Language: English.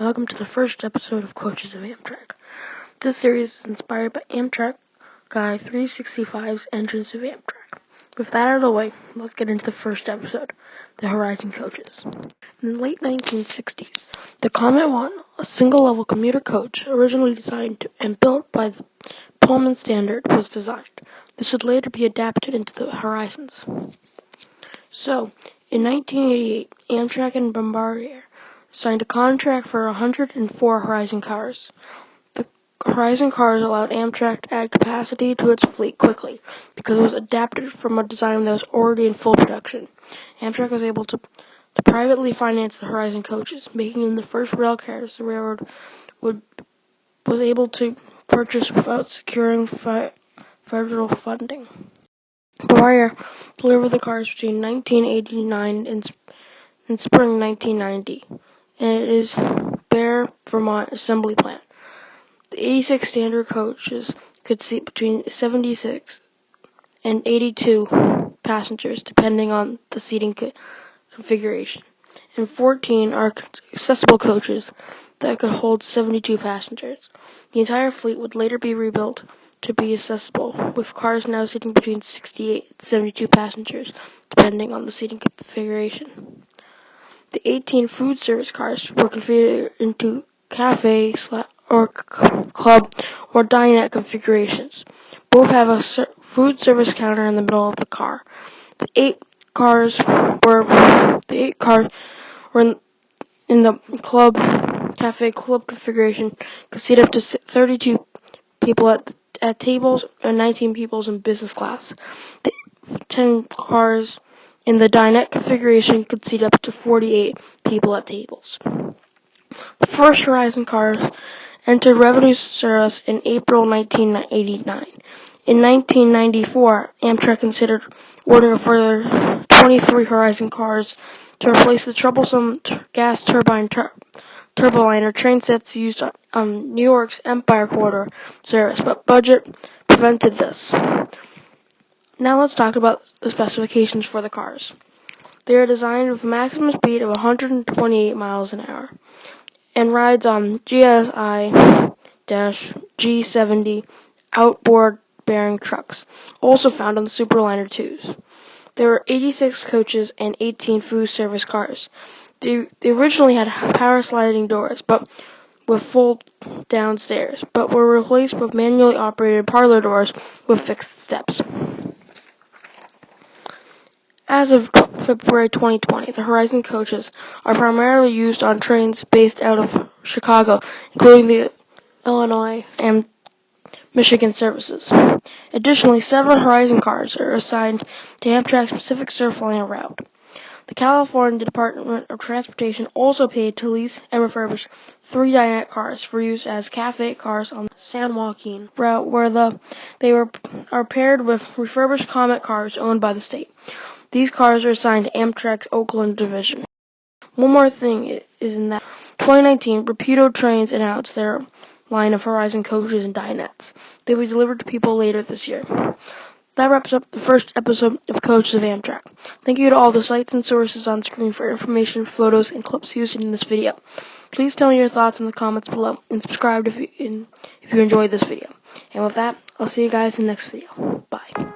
welcome to the first episode of Coaches of Amtrak. This series is inspired by Amtrak Guy 365's Entrance of Amtrak. With that out of the way, let's get into the first episode, the Horizon Coaches. In the late 1960s, the Comet 1, a single-level commuter coach originally designed and built by the Pullman Standard, was designed. This would later be adapted into the Horizons. So, in 1988, Amtrak and Bombardier signed a contract for 104 Horizon cars. The Horizon cars allowed Amtrak to add capacity to its fleet quickly because it was adapted from a design that was already in full production. Amtrak was able to privately finance the Horizon coaches, making them the first rail cars the railroad was able to purchase without securing federal funding. Bombardier delivered the cars between 1989 and spring 1990. And it is Bear, Vermont assembly plant. The 86 standard coaches could seat between 76 and 82 passengers, depending on the seating configuration. And 14 are accessible coaches that could hold 72 passengers. The entire fleet would later be rebuilt to be accessible, with cars now seating between 68 and 72 passengers, depending on the seating configuration. The 18 food service cars were configured into cafe or club or dinette configurations. Both have a food service counter in the middle of the car. The eight cars were in the cafe club configuration, could seat up to 32 people at tables and 19 people in business class. The 10 cars in the dinette configuration could seat up to 48 people at tables. The first Horizon cars entered revenue service in April 1989. In 1994, Amtrak considered ordering a further 23 Horizon cars to replace the troublesome gas turbine turboliner train sets used on New York's Empire Corridor service, but budget prevented this. Now let's talk about the specifications for the cars. They are designed with a maximum speed of 128 miles an hour and rides on GSI-G70 outboard bearing trucks, also found on the Superliner 2s. There were 86 coaches and 18 food service cars. They originally had power sliding doors, but with fold-down stairs, but were replaced with manually operated parlor doors with fixed steps. As of February 2020, the Horizon coaches are primarily used on trains based out of Chicago, including the Illinois and Michigan services. Additionally, 7 Horizon cars are assigned to Amtrak's Pacific Surfliner route. The California Department of Transportation also paid to lease and refurbish 3 dinette cars for use as cafe cars on the San Joaquin route, where they are paired with refurbished Comet cars owned by the state. These cars are assigned to Amtrak's Oakland division. One more thing is in that 2019, Rapido Trains announced their line of Horizon coaches and dinettes. They will be delivered to people later this year. That wraps up the first episode of Coaches of Amtrak. Thank you to all the sites and sources on screen for information, photos, and clips used in this video. Please tell me your thoughts in the comments below and subscribe if you enjoyed this video. And with that, I'll see you guys in the next video. Bye.